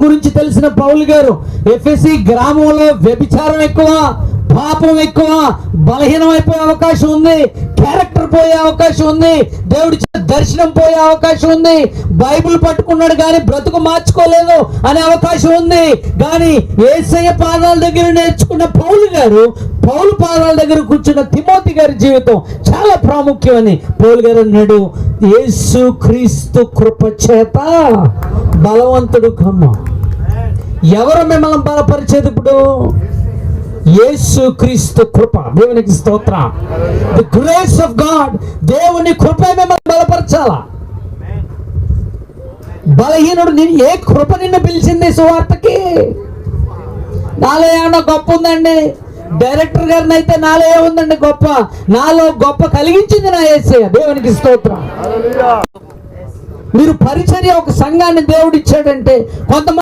గురించి తెలిసిన పౌలు గారు ఎఫెసీ గ్రామంలో వ్యభిచారం ఎక్కువ, పాపం ఎక్కువ, బలహీనం అయిపోయే అవకాశం ఉంది, క్యారెక్టర్ పోయే అవకాశం ఉంది, దేవుడి దర్శనం పోయే అవకాశం ఉంది, బైబిల్ పట్టుకున్నాడు కానీ బ్రతుకు మార్చుకోలేదు అనే అవకాశం ఉంది. కానీ యేసయ్య పాదాల దగ్గర నేర్చుకున్న పౌలు గారు, పౌలు పాదాల దగ్గర కూర్చున్న తిమోతి గారి జీవితం చాలా ప్రాముఖ్యమని పౌలు గారు అన్నాడు. యేసు క్రీస్తు కృప చేత బలవంతుడు కమ్మ. ఎవరు మిమ్మల్ని బలపరిచేది? ఇప్పుడు యేసు క్రీస్తు కృప. దేవునికి స్తోత్రం. The grace of God. దేవుని కృప మిమ్మల్ని బలపరచాలా. బలహీనుడు ఏ కృప నిన్ను పిలిచింది సువార్తకి? నాలో ఏమన్నా గొప్ప ఉందండి? డైరెక్టర్ గారిని అయితే నాలో ఏముందండి గొప్ప? నాలో గొప్ప కలిగించింది నా యేసయ్య. దేవునికి స్తోత్రం. మీరు పరిచర్య, ఒక సంఘాన్ని దేవుడు ఇచ్చాడంటే కొంతమంది